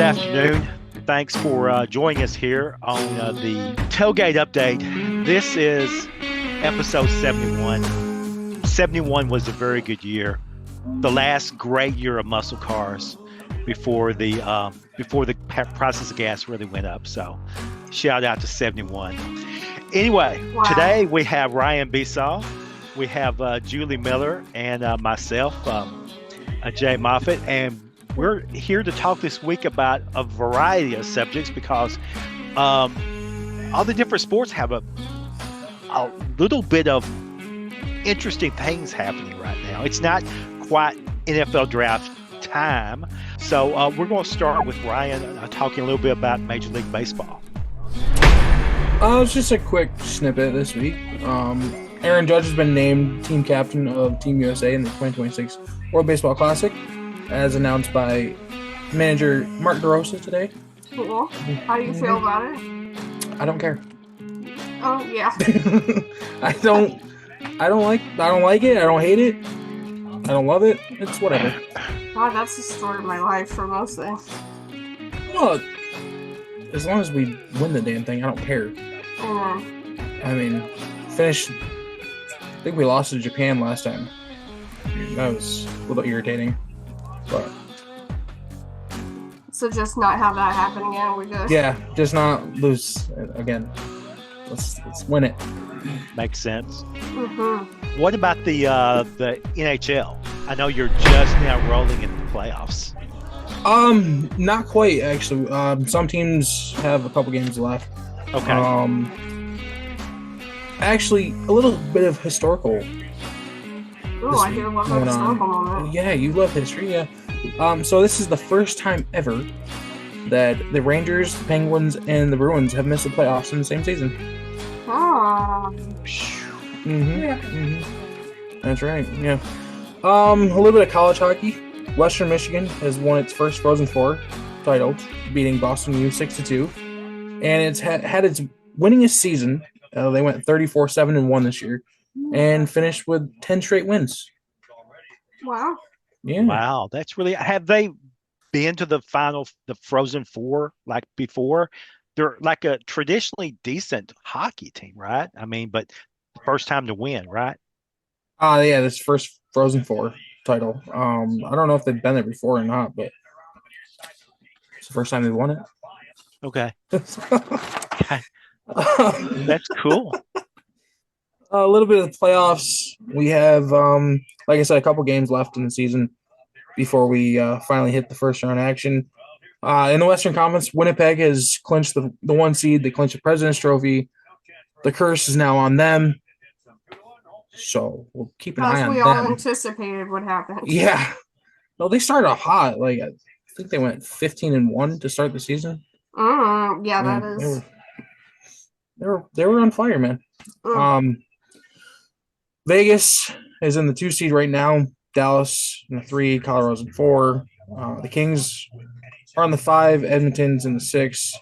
afternoon. Thanks for joining us here on the Tailgate Update. This is episode 71. 71 was a very good year. The last great year of muscle cars before the prices of gas really went up. So shout out to 71. Anyway, Wow. Today we have Ryan Besaw, we have Julie Miller, and myself, Jay Moffitt, and we're here to talk this week about a variety of subjects because all the different sports have a little bit of interesting things happening right now. It's not quite NFL draft time. So we're going to start with Ryan talking a little bit about Major League Baseball. It's just a quick snippet this week. Aaron Judge has been named team captain of Team USA in the 2026 World Baseball Classic, as announced by manager Mark DeRosa today. Cool. How do you feel about it? I don't care. Oh yeah. I don't like it. I don't hate it. I don't love it. It's whatever. God, that's the story of my life for most things. Well, as long as we win the damn thing, I don't care. I mean, finish. I think we lost to Japan last time. That was a little irritating. But so just not have that happen again. We're good. yeah, just not lose again. Let's win it. Makes sense. Mm-hmm. What about the NHL? I know you're just now rolling into the playoffs. Not quite actually. Some teams have a couple games left. Okay. Actually, a little bit of historical. Oh, I do love that historical moment. Yeah, you love history, yeah. So this is the first time ever that the Rangers, the Penguins, and the Bruins have missed the playoffs in the same season. Oh. That's right, yeah. A little bit of college hockey. Western Michigan has won its first Frozen Four title, beating Boston U 6-2. And it's had its winningest season. They went 34-7-1 this year and finished with 10 straight wins. Wow. Yeah. Wow, that's really. Have they been to the Frozen Four like before? They're like a traditionally decent hockey team, right? I mean, but first time to win, right? Yeah, this first Frozen Four title. I don't know if they've been there before or not, but it's the first time they've won it. Okay. That's cool. A little bit of the playoffs. We have, like I said, a couple games left in the season before we finally hit the first round action. In the Western Conference, Winnipeg has clinched the one seed. They clinched the President's Trophy. The curse is now on them. So we'll keep an eye on them. As we all anticipated would happen. Yeah. No, they started off hot. Like I think they went 15-1 to start the season. Yeah, that is. They were on fire, man. Vegas is in the 2 seed right now. Dallas in the 3, Colorado's in 4. The Kings are on the 5. Edmonton's in the 6.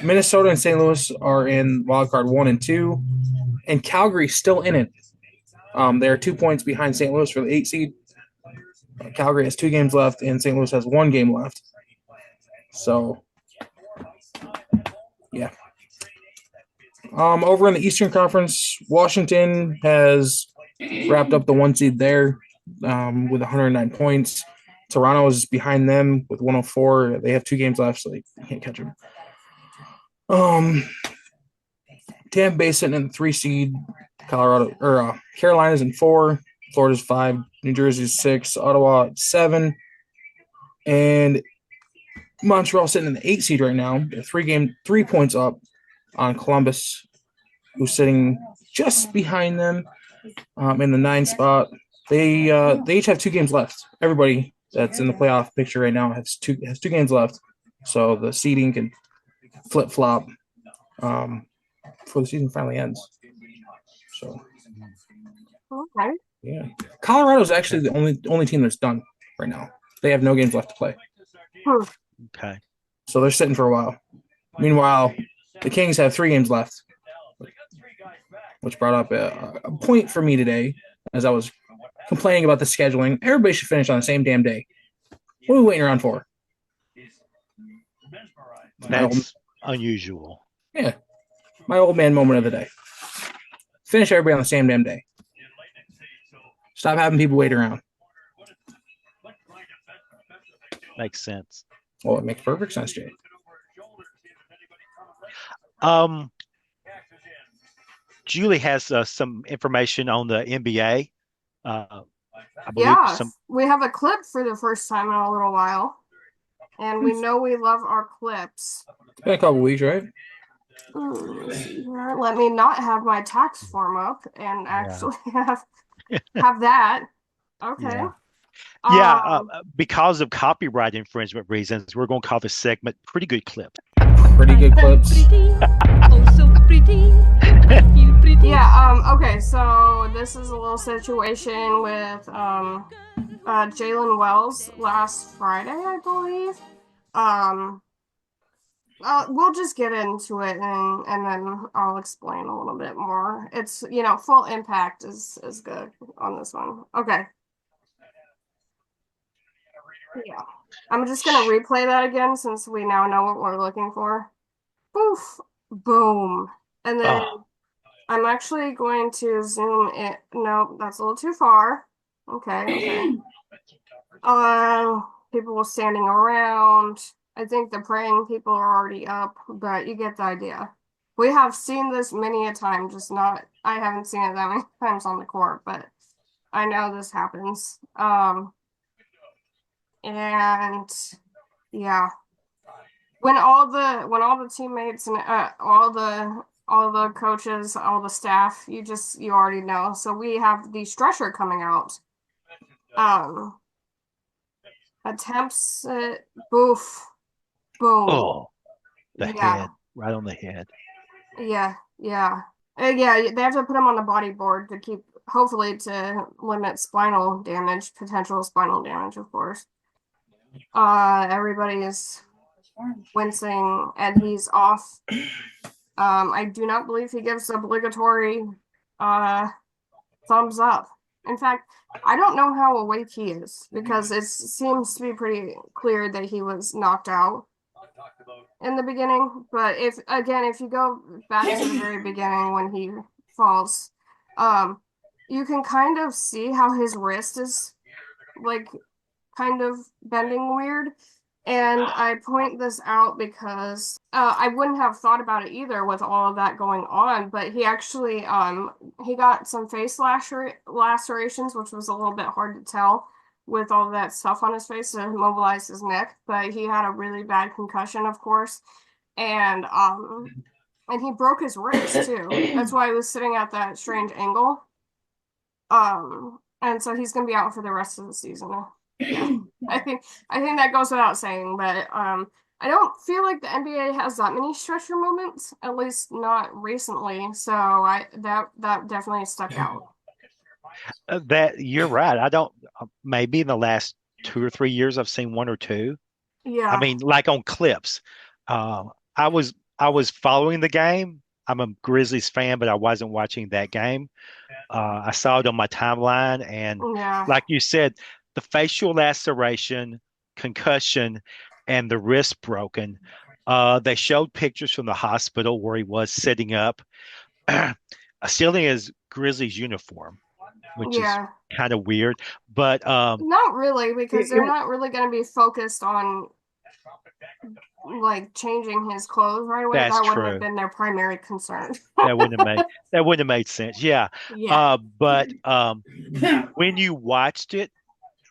Minnesota and St. Louis are in wildcard 1 and 2, and Calgary's still in it. They are 2 points behind St. Louis for the 8 seed. Calgary has 2 games left, and St. Louis has 1 game left. So, yeah. Over in the Eastern Conference, Washington has wrapped up the 1 seed there with 109 points. Toronto is behind them with 104. They have 2 games left, so they can't catch them. Tampa Bay sitting in the 3 seed. Carolina's in 4. Florida's 5. New Jersey's 6. Ottawa 7. And Montreal sitting in the 8 seed right now. They're 3 points up on Columbus, who's sitting just behind them in the 9 spot. They each have 2 games left. Everybody that's in the playoff picture right now has two games left, so the seeding can flip flop before the season finally ends. So, Okay. yeah, Colorado's actually the only team that's done right now. They have no games left to play. Okay. So they're sitting for a while. Meanwhile, the Kings have 3 games left, which brought up a point for me today as I was complaining about the scheduling. Everybody should finish on the same damn day. What are we waiting around for? That's unusual. Yeah, my old man moment of the day. Finish everybody on the same damn day. Stop having people wait around. Makes sense. Well, it makes perfect sense, Jay. Um, Julie has some information on the NBA. I believe Yeah, some. we have a clip for the first time in a little while. And we know we love our clips. It's been a couple weeks, right? Let's see here. Let me not have my tax form up and actually have that. Okay. Yeah, because of copyright infringement reasons, we're going to call this segment "Pretty Good Clip." Pretty good clips. Oh, so pretty. I feel pretty. Yeah. Okay. So this is a little situation with Jalen Wells last Friday, I believe. We'll just get into it and then I'll explain a little bit more. It's full impact is good on this one. Okay. Yeah. I'm just gonna replay that again since we now know what we're looking for. Poof, boom. And then I'm actually going to zoom in. No, that's a little too far. Okay. People were standing around. I think the praying people are already up, but you get the idea. We have seen this many a time, just not, I haven't seen it that many times on the court, but I know this happens. And yeah, when all the teammates and all the coaches, all the staff, you already know. So we have the stretcher coming out. Attempts it, boof, boom. Oh, the head, right on the head. Yeah. They have to put him on the body board to keep, hopefully, to limit spinal damage, potential spinal damage, of course. Everybody is wincing, and he's off. I do not believe he gives obligatory thumbs up. In fact, I don't know how awake he is because it seems to be pretty clear that he was knocked out in the beginning. But if you go back to the very beginning when he falls, you can kind of see how his wrist is like kind of bending weird. And I point this out because I wouldn't have thought about it either with all of that going on, but he actually he got some face lacerations, which was a little bit hard to tell with all that stuff on his face to mobilize his neck, but he had a really bad concussion, of course. And he broke his wrist too. That's why he was sitting at that strange angle. And so he's gonna be out for the rest of the season. Yeah. I think that goes without saying, but I don't feel like the NBA has that many stretcher moments, at least not recently. So that definitely stuck out. That you're right. I don't. Maybe in the last 2 or 3 years, I've seen one or two. Yeah. I mean, like on clips. I was following the game. I'm a Grizzlies fan, but I wasn't watching that game. I saw it on my timeline, and like you said, the facial laceration, concussion, and the wrist broken. They showed pictures from the hospital where he was sitting up, still in his Grizzlies uniform, which is kind of weird. But not really, because they're not really going to be focused on like changing his clothes right away. That wouldn't have been their primary concern. that wouldn't have made sense. Yeah. But when you watched it,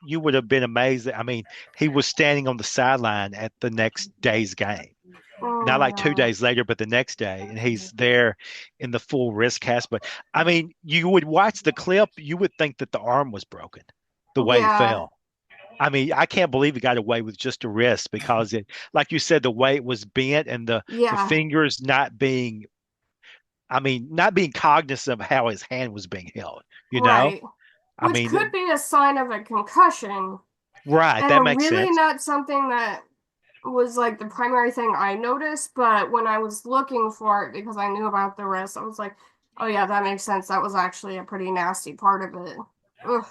you would have been amazed. I mean, he was standing on the sideline at the next day's game. Not like 2 days later, but the next day, and he's there in the full wrist cast. But I mean, you would watch the clip, you would think that the arm was broken, the way he fell. I mean, I can't believe he got away with just a wrist because it, like you said, the way it was bent and the fingers not being cognizant of how his hand was being held. You know, which could be a sign of a concussion. Right, and that makes really sense. Not something that was like the primary thing I noticed, but when I was looking for it because I knew about the wrist, I was like, oh yeah, that makes sense. That was actually a pretty nasty part of it. Ugh.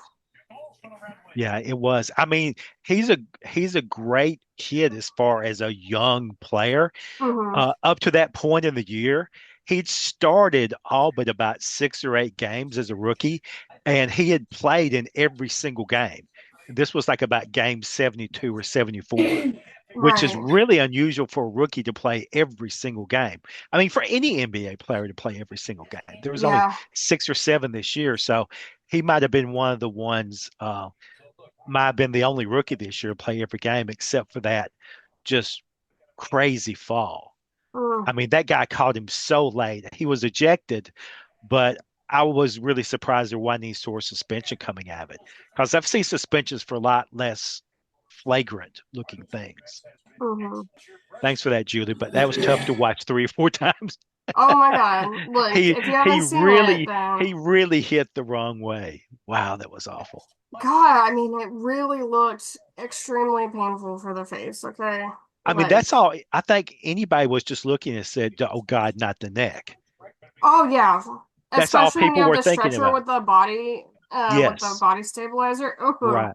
Yeah, it was. I mean, he's a great kid as far as a young player. Hmm. Up to that point in the year, he'd started all but about 6 or 8 games as a rookie, and he had played in every single game. This was like about game 72 or 74, which is Right. really unusual for a rookie to play every single game. I mean, for any NBA player to play every single game. There was only Yeah. 6 or 7 this year, so he might have been one of the ones. Might have been the only rookie this year to play every game, except for that just crazy fall. I Mm. mean, that guy caught him so late. He was ejected, but I was really surprised there wasn't any sort of suspension coming out of it because I've seen suspensions for a lot less flagrant looking things. Hmm. Thanks for that, Julie, but that was tough to watch 3 or 4 times. Oh my God. Look, he if you he haven't seen it, really then he really hit the wrong way. Wow, that was awful. God, I mean, it really looked extremely painful for the face, okay? I mean, Like, that's all. I think anybody was just looking and said, "Oh God, not the neck." oh yeah. That's all Especially when you people have were the thinking stretcher about. with the Yes, body stabilizer. Oh, right.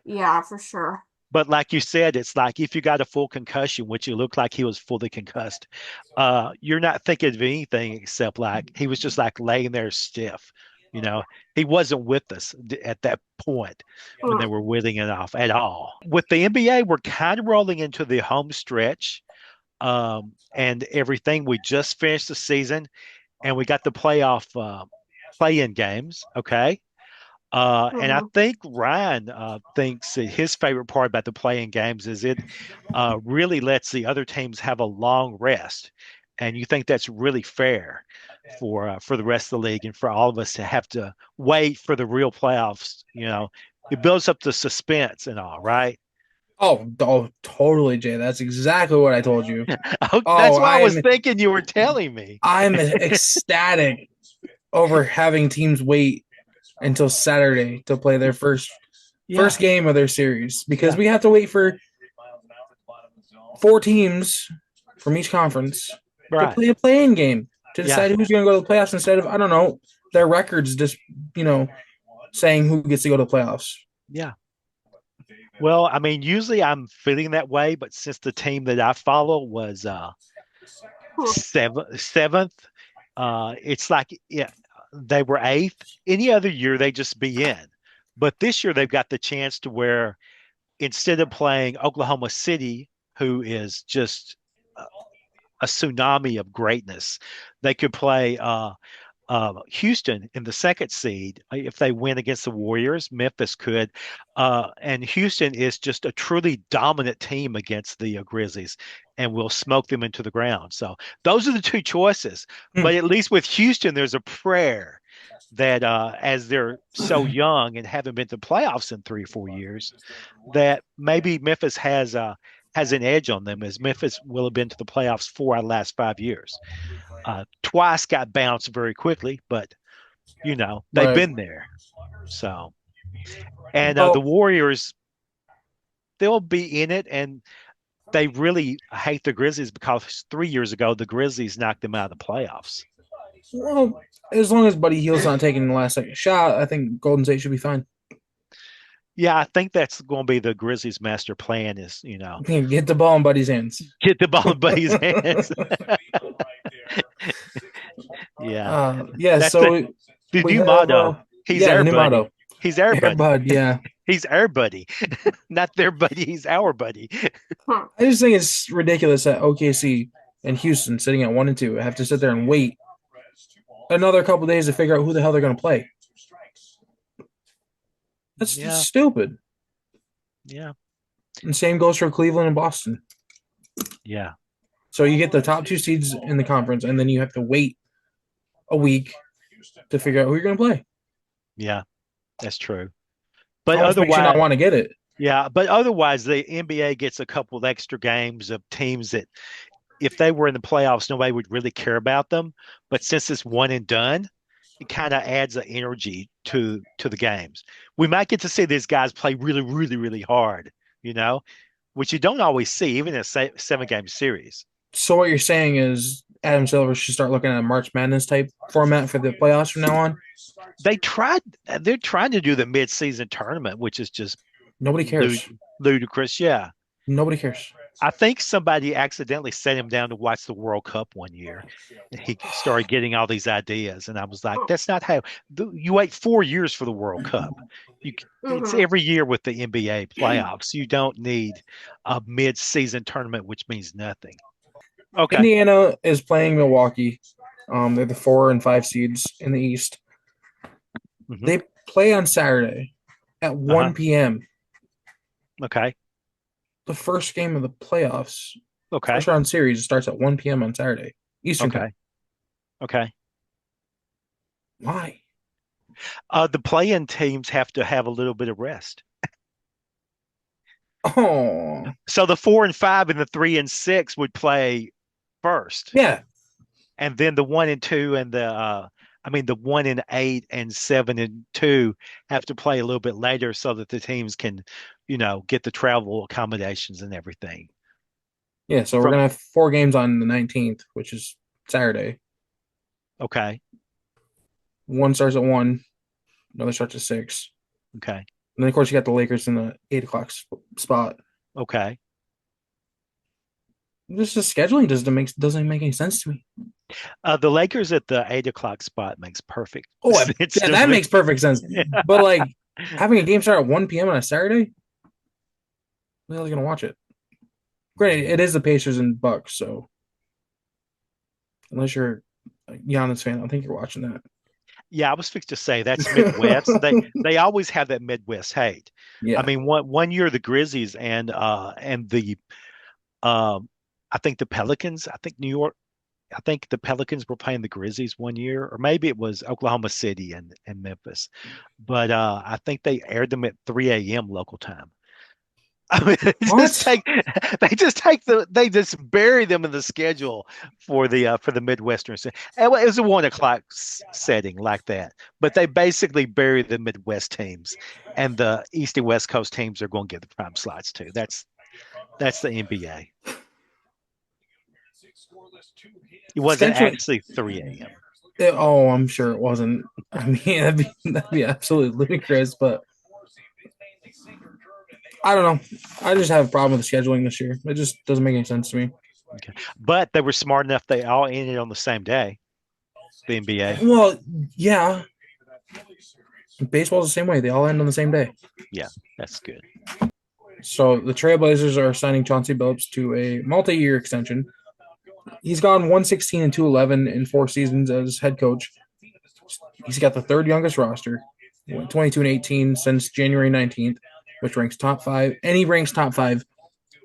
yeah, for sure. But like you said, it's like if you got a full concussion, which it looked like he was fully concussed, you're not thinking of anything except like he was just like laying there stiff. You know, he wasn't with us at that point when they Mm, were whittling it off at all. With the NBA, we're kind of rolling into the home stretch and everything. We just finished the season and we got the playoff play-in games. Okay. And I hmm. think Ryan thinks that his favorite part about the playing games is it really lets the other teams have a long rest, and you think that's really fair for the rest of the league and for all of us to have to wait for the real playoffs. You know, it builds up the suspense and all, right? Oh, totally, Jay. That's exactly what I told you. Oh, Oh, that's what I was thinking you were telling me. I'm ecstatic over having teams wait until Saturday to play their Yeah, first game of their series because yeah, we have to wait for 4 teams from each conference to right. play a playing game to Yeah, decide who's going to go to the playoffs instead of I don't know their records just you know saying who gets to go to the playoffs. yeah. Well, I mean, usually I'm feeling that way, but since the team that I follow was Hmm. seventh. It's like yeah, they were eighth. Any other year they just be in, but this year they've got the chance to where instead of playing Oklahoma City, who is just a tsunami of greatness, they could play Houston in the second seed. If they win against the Warriors, Memphis could. And Houston is just a truly dominant team against the Grizzlies and will smoke them into the ground. So those are the two choices. Hmm. But at least with Houston, there's a prayer that as they're so young and haven't been to playoffs in 3 or 4 years, that maybe Memphis has an edge on them as Memphis will have been to the playoffs 4 out of the last 5 years. Twice got bounced very quickly, but they've Right. been there. So, and the Well, Warriors, they'll be in it, and they really hate the Grizzlies because 3 years ago the Grizzlies knocked them out of the playoffs. well, as long as Buddy Hield's not taking the last second shot, I think Golden State should be fine. Yeah, I think that's going to be the Grizzlies' master plan is, Get the ball in Buddy's hands. get the ball in Buddy's hands. Yeah, Yeah. that's the So the we new have motto. He's yeah the our new buddy. motto. He's our Air buddy. Bud. Yeah. He's our buddy, not their buddy. He's our buddy. Hmm. I just think it's ridiculous that OKC and Houston sitting at 1 and 2 have to sit there and wait another couple days to figure out who the hell they're going to play. That's Yeah, just stupid. yeah, And same goes for Cleveland and Boston. yeah, So you get the top 2 seeds in the conference, and then you have to wait a week to figure out who you're going to play. yeah. That's true. But Almost makes you not otherwise, want to get it. yeah. But otherwise, the NBA gets a couple of extra games of teams that, if they were in the playoffs, nobody would really care about them. But since it's one and done, it kind of adds an energy to the games. We might get to see these guys play really, really, really hard, which you don't always see, even in a 7 game series. So what you're saying is Adam Silver should start looking at a March Madness type format for the playoffs from now on. They tried. They're trying to do the mid-season tournament, which is just Nobody cares. ludicrous. Yeah. Nobody cares. I think somebody accidentally set him down to watch the World Cup one year. And he started getting all these ideas, and I was like, "That's not how you wait 4 years for the World Cup. It's Mhm. every year with the NBA playoffs. You don't need a mid-season tournament, which means nothing." Okay. Indiana is playing Milwaukee. They're the 4 and 5 seeds in the East. Hmm. They play on Saturday at Uh-huh. 1 p.m. Okay. The first game of the playoffs, Okay. first round series, starts at 1 p.m. on Saturday, Eastern time. Okay. Okay. Why? The play-in teams have to have a little bit of rest. Oh, So the 4 and 5 and the 3 and 6 would play first, yeah. and then the 1 and 2 and the 1 and 8 and 7 and 2 have to play a little bit later so that the teams can, get the travel accommodations and everything. Yeah, so we're From going to have 4 games on the 19th, which is Saturday. Okay. One starts at 1, another starts at 6. Okay. And then, of course, you got the Lakers in the 8 o'clock spot. Okay. Just the scheduling doesn't make any sense to me. The Lakers at the 8 o'clock spot makes perfect Oh, sense yeah, to that me. makes perfect sense. But like having a game start at 1 p.m. on a Saturday, who the hell is gonna watch it? Granted, it is the Pacers and Bucks, so unless you're a Giannis fan, I don't think you're watching that. Yeah, I was fixed to say that's Midwest. They always have that Midwest hate. I Yeah. mean, one year the Grizzlies and the I think the Pelicans, I think New York, I think the Pelicans were playing the Grizzlies one year, or maybe it was Oklahoma City and Memphis. But I think they aired them at 3 a.m. local time. I mean, What? they just bury them in the schedule for the Midwestern. And it was a 1 o'clock setting like that, but they basically bury the Midwest teams, and the East and West Coast teams are going to get the prime slots too. That's the NBA. It wasn't Schedule. actually 3 a.m. Oh, I'm sure it wasn't. I mean, that'd be absolutely ludicrous, but I don't know. I just have a problem with the scheduling this year. It just doesn't make any sense to me. Okay. But they were smart enough; they all ended on the same day. The NBA. Well, yeah. Baseball's the same way. They all end on the same day. Yeah, that's good. So the Trailblazers are signing Chauncey Billups to a multi-year extension. He's gone 116 and 211 in 4 seasons as head coach. He's got the third youngest roster, 22 and 18 since January 19th, which ranks top 5. And he ranks top 5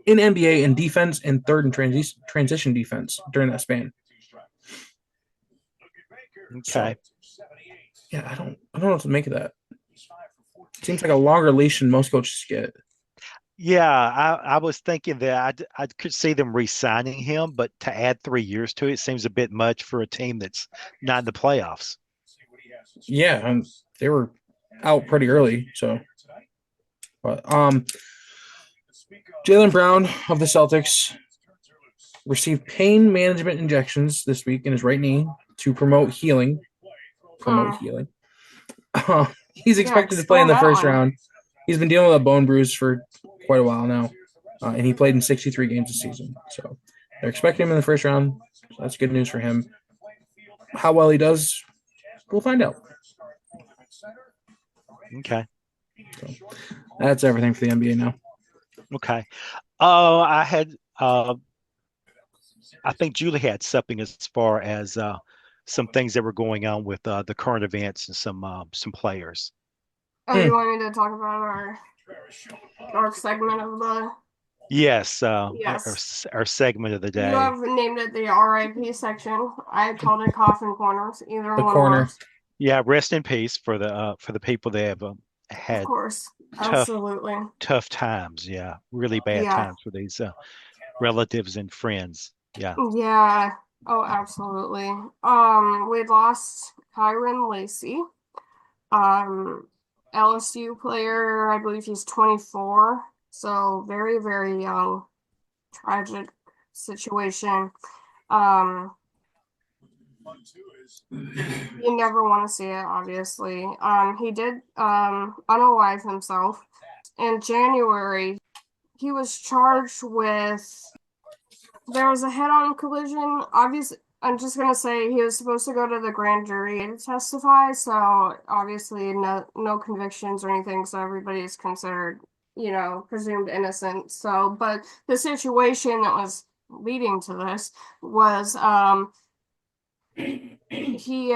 in NBA in defense and third in transition defense during that span. Okay. So, yeah, I don't know what to make of that. Seems like a longer leash than most coaches get. Yeah, I was thinking that I could see them re-signing him, but to add 3 years to it seems a bit much for a team that's not in the playoffs. Yeah, and they were out pretty early, so. But Jaylen Brown of the Celtics received pain management injections this week in his right knee to promote healing. He's expected to play in the first round. He's been dealing with a bone bruise for quite a while now, and he played in 63 games this season. So they're expecting him in the first round. So that's good news for him. How well he does, we'll find out. Okay. So that's everything for the NBA now. Okay. I think Julie had something as far as some things that were going on with the current events and some players. Oh, you want me to talk about our segment of the? Yes, Yes. our segment of the You day. have named it the RIP section. I called it coffin corners. Either The one corner. works. Yeah, rest in peace for the people that have Of had course. tough Absolutely. tough times. Yeah, really bad Yeah. times for these relatives and friends. Yeah. Yeah. Oh, absolutely. We lost Kyron Lacey. LSU player, I believe he's 24. So very, very young. Tragic situation. You never want to see it, obviously. He did unalive himself in January. He was charged with, there was a head-on collision. Obviously, I'm just gonna say he was supposed to go to the grand jury to testify, so obviously no convictions or anything, so everybody's considered, presumed innocent. So, but the situation that was leading to this was he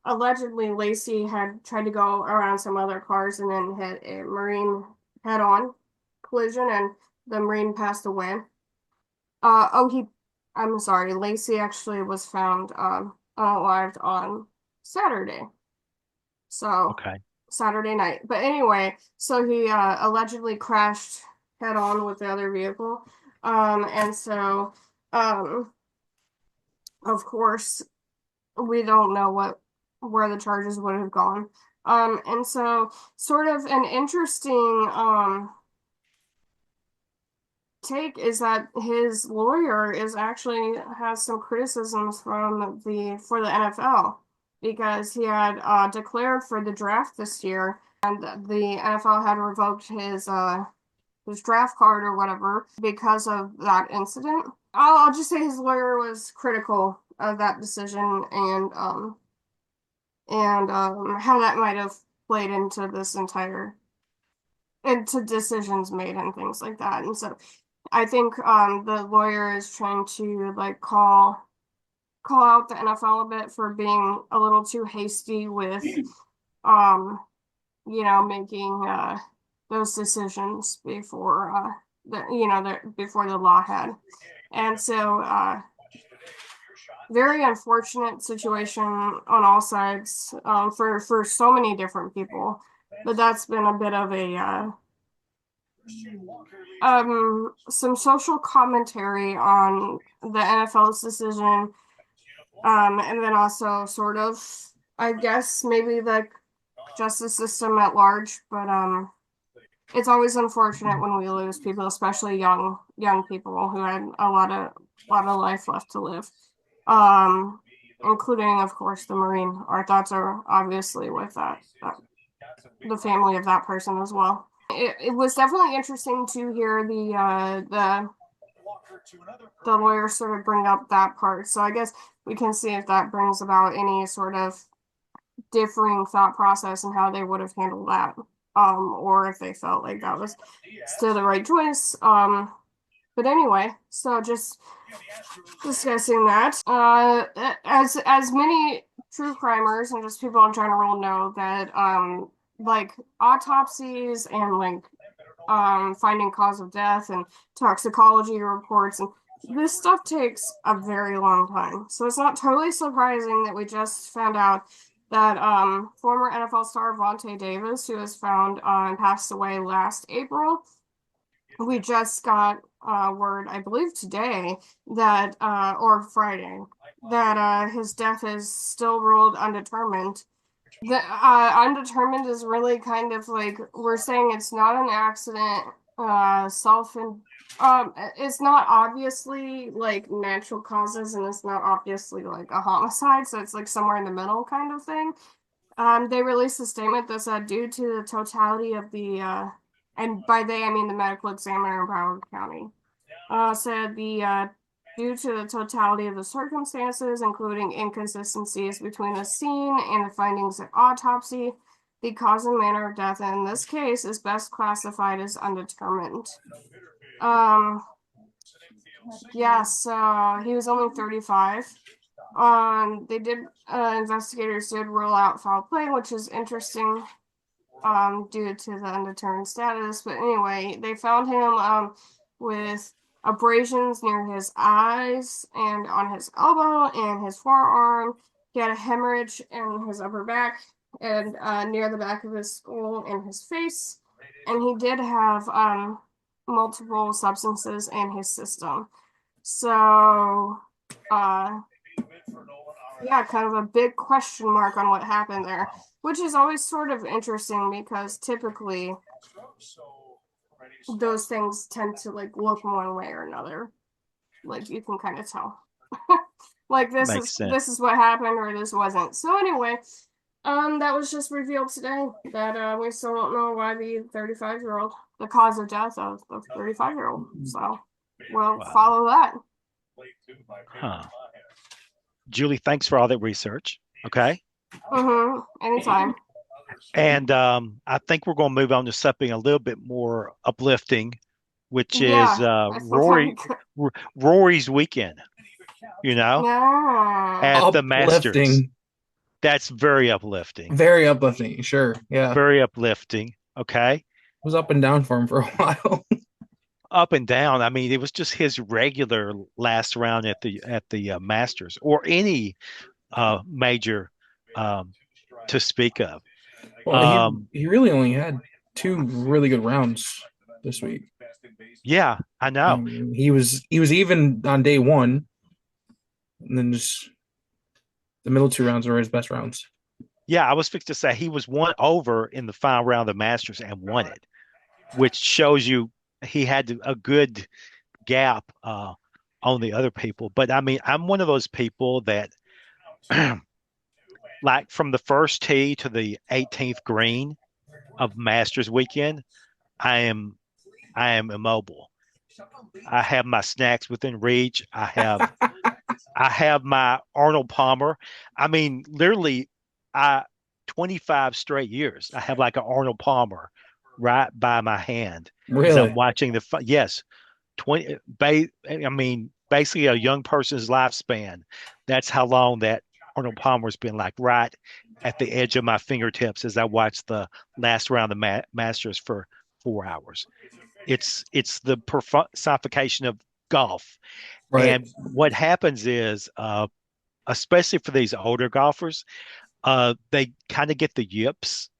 allegedly Lacey had tried to go around some other cars and then hit a Marine head-on collision, and the Marine passed away. I'm sorry, Lacey actually was found unalived on Saturday. So Okay. Saturday night. But anyway, so he allegedly crashed head on with the other vehicle. And so of course we don't know where the charges would have gone. And so sort of an interesting take is that his lawyer is actually has some criticisms for the NFL because he had declared for the draft this year, and the NFL had revoked his draft card or whatever because of that incident. I'll just say his lawyer was critical of that decision and how that might have played into decisions made and things like that. And so I think the lawyer is trying to like call out the NFL a bit for being a little too hasty with making those decisions before before the law had. And so very unfortunate situation on all sides for so many different people. But that's been a bit of a some social commentary on the NFL's decision, and then also sort of, I guess, maybe the justice system at large. But it's always unfortunate when we lose people, especially young people who had a lot of life left to live, including, of course, the Marine. Our thoughts are obviously with the family of that person as well. It was definitely interesting to hear the lawyer sort of bring up that part. So I guess we can see if that brings about any sort of differing thought process and how they would have handled that, or if they felt like that was still the right choice. But anyway, so just discussing that. As many true crimers and just people in general know that like autopsies and like finding cause of death and toxicology reports, and this stuff takes a very long time. So it's not totally surprising that we just found out that former NFL star Vontae Davis, who was found and passed away last April, we just got word, I believe today, that or Friday, that his death is still ruled undetermined. The undetermined is really kind of like, we're saying it's not an accident, it's not obviously like natural causes, and it's not obviously like a homicide, so it's like somewhere in the middle kind of thing. They released a statement that said due to the totality of the and by they I mean the medical examiner in Broward County, said due to the totality of the circumstances, including inconsistencies between the scene and the findings of autopsy, the cause and manner of death in this case is best classified as undetermined. Yes, he was only 35. Investigators did rule out foul play, which is interesting, due to the undetermined status. But anyway, they found him with abrasions near his eyes and on his elbow and his forearm. He had a hemorrhage in his upper back and near the back of his skull and his face. And he did have multiple substances in his system. So, yeah, kind of a big question mark on what happened there, which is always sort of interesting because typically those things tend to like look one way or another. like you can kind of tell. Like Makes sense. this is what happened or this wasn't. So anyway, that was just revealed today that we still don't know why the 35-year-old, the cause of death of the 35-year-old. So we'll follow that. Huh. Julie, thanks for all that research. Okay. Anytime. And I think we're going to move on to something a little bit more uplifting, which Yeah, is I think Rory's weekend, yeah. at the Masters. Uplifting. That's very uplifting. Very uplifting. Sure. Yeah. It Very uplifting. Okay. was up and down for him for a while. Up and down. I mean, it was just his regular last round at the Masters or any major to speak of. Well, he really only had 2 really good rounds this week. Yeah, I know. He was even on day 1, and then just the middle 2 rounds were his best rounds. Yeah, I was fixed to say he was 1 over in the final round of the Masters and won it, which shows you he had a good gap on the other people. But I mean, I'm one of those people that like from the first tee to the 18th green of Masters weekend, I am immobile. I have my snacks within reach. I have my Arnold Palmer. I mean, literally, 25 straight years. I have like an Arnold Palmer right by my hand as Really? I'm watching yes, 20. I mean, basically a young person's lifespan. That's how long that Arnold Palmer's been like right at the edge of my fingertips as I watch the last round of the Masters for 4 hours. It's the personification of golf. Right. And what happens is, especially for these older golfers, they kind of get the yips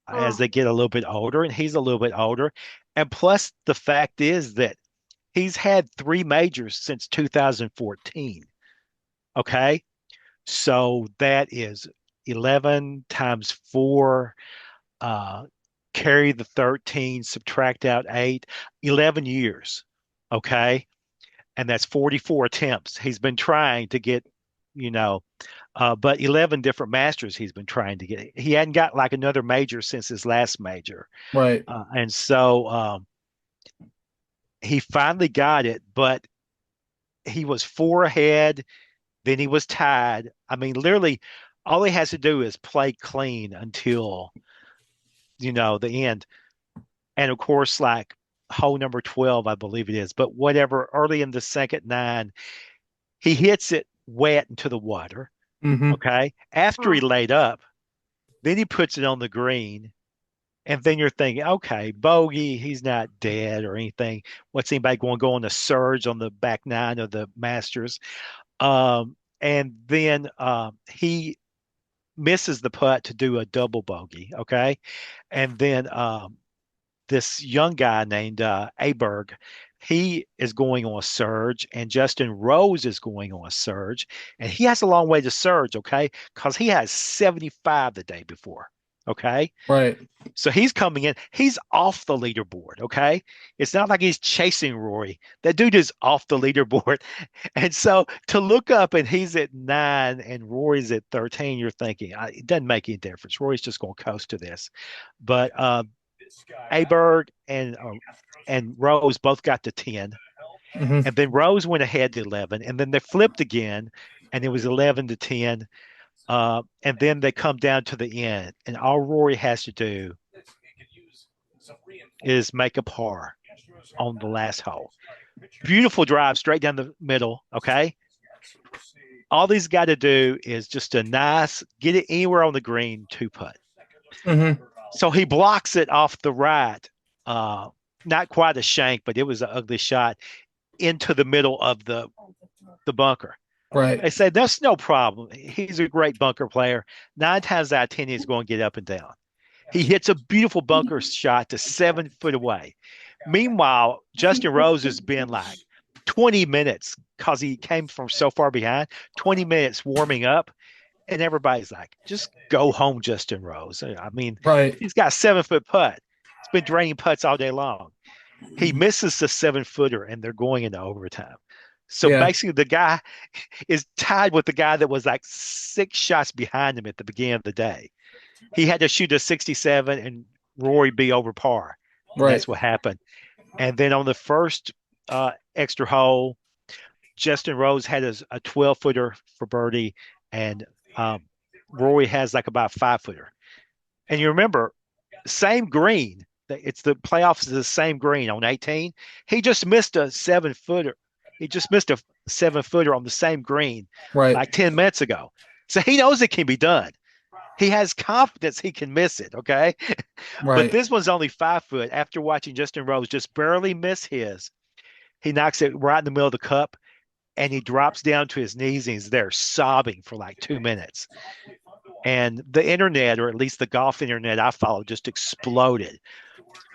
as they get a little bit older, and he's a little bit older. And plus, the fact is that he's had 3 majors since 2014. Okay. So that is 11 times 4, carry the 13, subtract out 8, 11 years. Okay. And that's 44 attempts. He's been trying to get, but 11 different Masters he's been trying to get. He hadn't got like another major since his last major. Right. And so he finally got it, but he was 4 ahead. Then he was tied. I mean, literally, all he has to do is play clean until, the end. And of course, like hole number 12, I believe it is, but whatever, early in the second 9, he hits it wet into the water. Okay. After he laid up, then he puts it on the green. And then you're thinking, okay, bogey, he's not dead or anything. What's anybody going to go on a surge on the back 9 of the Masters? And then he misses the putt to do a double bogey. Okay. And then this young guy named Aberg, he is going on a surge, and Justin Rose is going on a surge, and he has a long way to surge, okay, because he has 75 the day before, okay? Right. So he's coming in, he's off the leaderboard, okay? It's not like he's chasing Rory. That dude is off the leaderboard. And so to look up and he's at 9 and Rory's at 13, you're thinking, it doesn't make any difference. Rory's just going to coast to this. But Aberg and Rose both got to 10. And then Rose went ahead to 11. And then they flipped again, and it was 11 to 10. And then they come down to the end. And all Rory has to do is make a par on the last hole. Beautiful drive straight down the middle, okay? All he's got to do is just a nice, get it anywhere on the green, 2-putt. So he blocks it off the right, not quite a shank, but it was an ugly shot into the middle of the bunker. Right. They said that's no problem. He's a great bunker player. 9 times out of 10, he's going to get up and down. He hits a beautiful bunker shot to 7 foot away. Meanwhile, Justin Rose has been like 20 minutes because he came from so far behind, 20 minutes warming up. And everybody's like, just go home, Justin Rose. I mean, right. He's got a 7-foot putt. He's been draining putts all day long. He misses the 7-footer, and they're going into overtime. So Yeah. basically, the guy is tied with the guy that was like 6 shots behind him at the beginning of the day. He had to shoot a 67 and Rory be over par. And Right. that's what happened. And then on the first extra hole, Justin Rose had a 12-footer for birdie, and Rory has like about a 5-footer. And you remember, same green. It's the playoffs is the same green on 18. He just missed a 7-footer. He just missed a 7-footer on the same green Right. like 10 minutes ago. So he knows it can be done. He has confidence he can miss it. Okay. But Right. this one's only 5 foot. After watching Justin Rose just barely miss his, he knocks it right in the middle of the cup and he drops down to his knees and he's there sobbing for like 2 minutes. And the internet, or at least the golf internet I follow, just exploded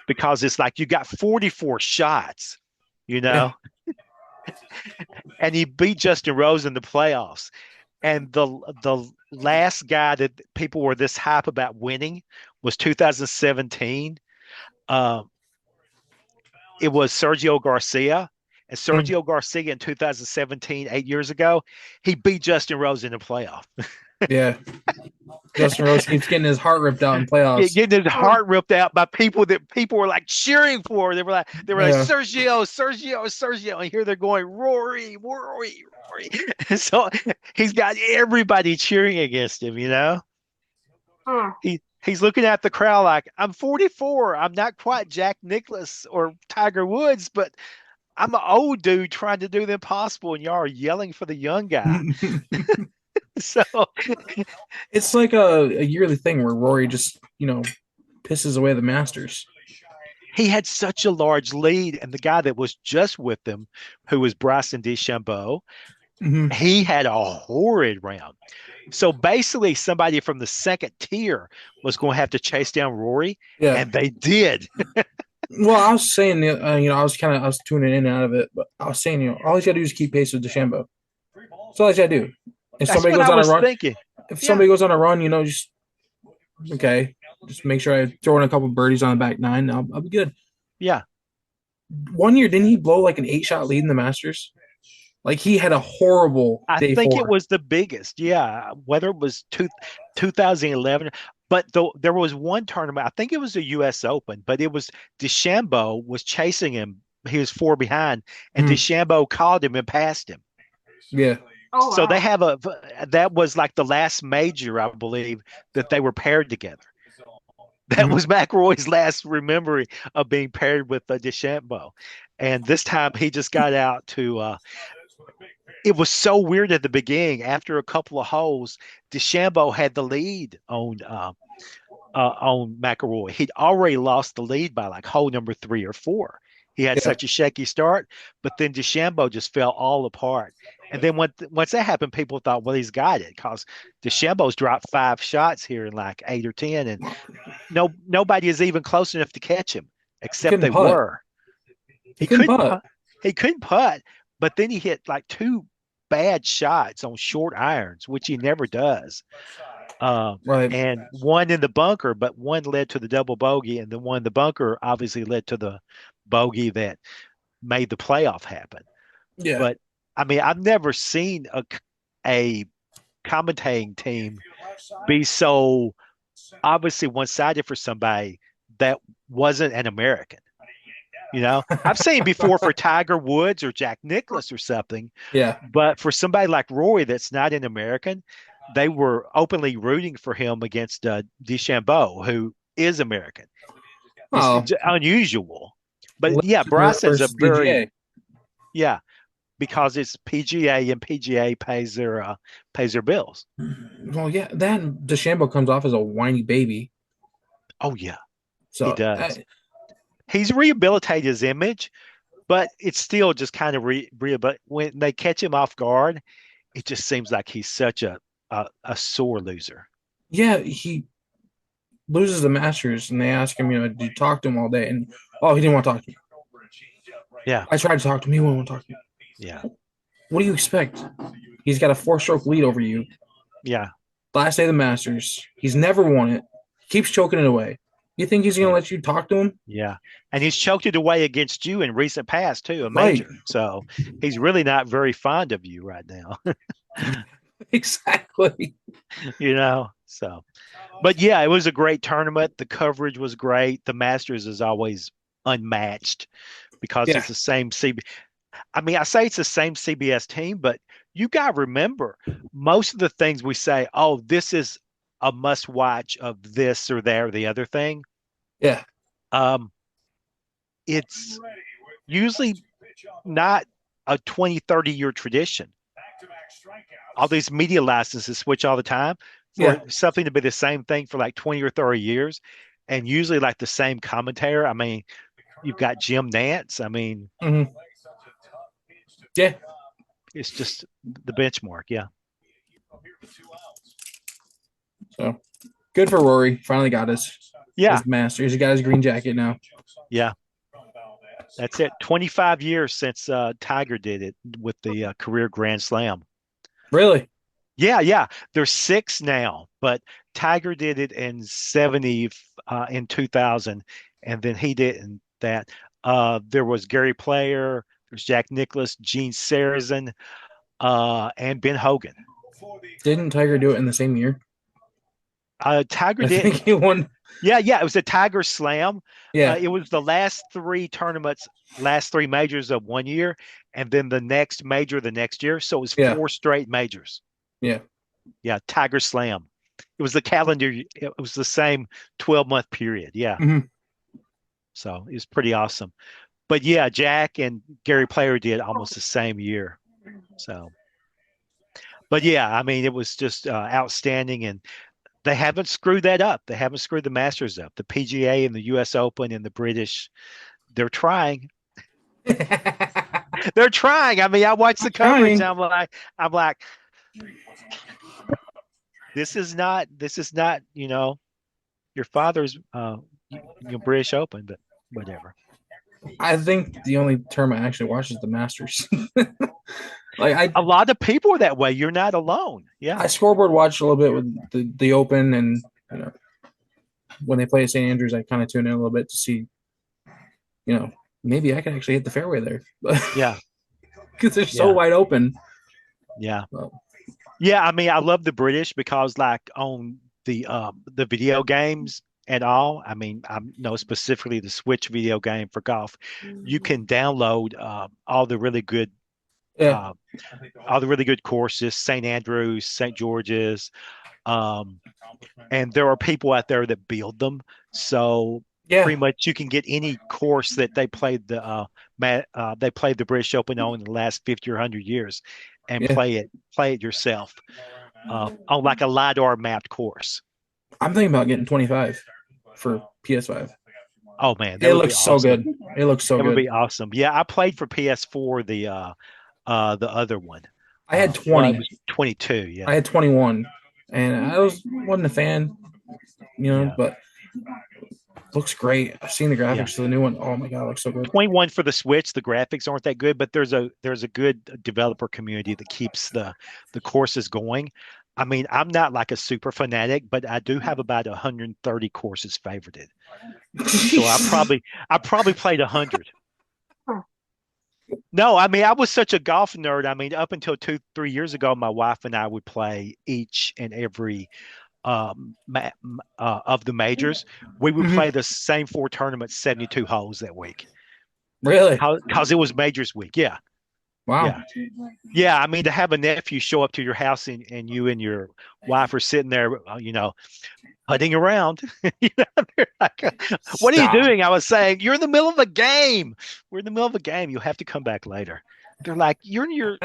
because it's like you got 44 shots, you know, and he beat Justin Rose in the playoffs. And the last guy that people were this hype about winning was 2017. It was Sergio Garcia. And Sergio Garcia in 2017, 8 years ago, he beat Justin Rose in the playoff. Yeah. Justin Rose keeps getting his heart ripped out in playoffs. Getting his heart ripped out by people that people were like cheering for. They were like Yeah. Sergio, Sergio, Sergio, and here they're going Rory, Rory, Rory. So he's got everybody cheering against him. You know, he's looking at the crowd like, I'm 44. I'm not quite Jack Nicklaus or Tiger Woods, but I'm an old dude trying to do the impossible, and y'all are yelling for the young guy. So it's like a yearly thing where Rory just, pisses away the Masters. he had such a large lead, and the guy that was just with him, who was Bryson DeChambeau, he had a horrid round. So basically, somebody from the second tier was going to have to chase down Rory, and they did. Well, I was saying, I was tuning in and out of it, but I was saying, all he's got to do is keep pace with DeChambeau. That's all he's got to do. If That's somebody what goes I on a was run, thinking. somebody goes on a run, just make sure I throw in a couple birdies on the back nine. I'll be good. Yeah. One year, didn't he blow like an 8-shot lead in the Masters? Like he had a horrible day. I think 4. it was the biggest. Yeah. Whether it was 2011, but there was one tournament, I think it was the U.S. Open, but it was DeChambeau was chasing him. He was 4 behind, and DeChambeau called him and passed him. Yeah. Oh, So wow. they have that was like the last major, I believe, that they were paired together. That was McIlroy's last memory of being paired with DeChambeau. And this time he just got out to it was so weird at the beginning. After a couple of holes, DeChambeau had the lead on McIlroy. He'd already lost the lead by like hole number 3 or 4. He had such a shaky start, but then DeChambeau just fell all apart. And then once that happened, people thought, well, he's got it because DeChambeau's dropped 5 shots here in like 8 or 10, and nobody is even close enough to catch him, except they were. He couldn't putt. He couldn't putt, but then he hit like 2 bad shots on short irons, which he never does. Right. And one in the bunker, but one led to the double bogey, and the one in the bunker obviously led to the bogey that made the playoff happen. Yeah. But I mean, I've never seen a commentating team be so obviously one-sided for somebody that wasn't an American. I've seen before for Tiger Woods or Jack Nicklaus or something. Yeah. But for somebody like Rory that's not an American, they were openly rooting for him against DeChambeau, who is American. It's unusual. But yeah, Bryson's a very because it's PGA and PGA pays their bills. Well, yeah, that DeChambeau comes off as a whiny baby. Oh yeah, so he does. He's rehabilitated his image, but it's still just kind of but when they catch him off guard, it just seems like he's such a sore loser. Yeah, he loses the Masters, and they ask him, did you talk to him all day? And he didn't want to talk to me. Yeah, I tried to talk to him. He wouldn't want to talk to me. Yeah. What do you expect? He's got a 4-stroke lead over you. Yeah. Last day of the Masters. He's never won it. Keeps choking it away. You think he's gonna let you talk to him? Yeah. And he's choked it away against you in recent past too, a Right. major. So he's really not very fond of you right now, Exactly. you know. So but yeah, it was a great tournament. The coverage was great. The Masters is always unmatched because Yeah. it's the same CB. I mean, I say it's the same CBS team, but you got to remember most of the things we say, oh, this is a must watch of this or that or the other thing. Yeah. Um, it's usually not a 20, 30-year tradition. All these media licenses switch all the time for Yeah. something to be the same thing for like 20 or 30 years. And usually like the same commentator. I mean, you've got Jim Nance. I mean, hmm Yeah. it's just the benchmark. Yeah. So good for Rory. Finally got Yeah. his Masters. He got his green jacket now. Yeah. That's it. 25 years since Tiger did it with the career Grand Slam. Really? Yeah, yeah. There's six now, but Tiger did it in 70 in 2000, and then he did in that. There was Gary Player, there's Jack Nicklaus, Gene Sarazen, and Ben Hogan. Didn't Tiger do it in the same year? Tiger I think didn't. he won. Yeah, yeah. It was a Tiger Slam. Yeah. It was the last three tournaments, last three majors of one year, and then the next major the next year. So it was Yeah. four straight majors. Yeah. Yeah, Tiger Slam. It was the calendar. It was the same 12-month period. Yeah. hmm So it was pretty awesome. But yeah, Jack and Gary Player did almost the same year. So, but yeah, I mean, it was just outstanding. And they haven't screwed that up. They haven't screwed the Masters up. The PGA and the US Open and the British, they're trying. They're trying. I mean, I watched the coverage. Trying. I'm like, this is not, your father's British Open, but whatever. I think the only term I actually watch is the Masters. like A lot of people are that way. You're not alone. Yeah. I scoreboard watch a little bit with the Open, and when they play at St. Andrews, I kind of tune in a little bit to see, maybe I can actually hit the fairway there. Yeah. Because they're so Yeah. wide open. Yeah. So, Yeah. I mean, I love the British because like on the video games and all, I mean, I know specifically the Switch video game for golf, you can download yeah, uh, all the really good courses, St. Andrews, St. George's, um, and there are people out there that build them. So yeah, pretty much you can get any course that they played the British Open on in the last 50 or 100 years, and yeah. play it yourself on like a LiDAR mapped course. I'm thinking about getting 25 for PS5. Oh man, that It would be looks so awesome. good. It looks so That would good. be awesome. Yeah, I played for PS4 the other one. I had Well, it 20. was 22. I Yeah, had 21, and I wasn't a fan, yeah, but looks great. I've seen the yeah. graphics for the new one. Oh my god, it looks so good. 21 for the Switch. The graphics aren't that good, but there's a good developer community that keeps the courses going. I mean, I'm not like a super fanatic, but I do have about 130 courses favorited. So I probably played 100. No, I mean, I was such a golf nerd. I mean, up until 2, 3 years ago, my wife and I would play each and every of the majors. We would Mhm. play the same four tournaments, 72 holes that week. Really? Because it was majors week. Yeah. Wow. Yeah. Yeah. I mean, to have a nephew show up to your house and you and your wife are sitting there, putting around. They're like, what are you Stop. doing? I was saying, you're in the middle of a game. We're in the middle of a game. You'll have to come back later. They're like, you're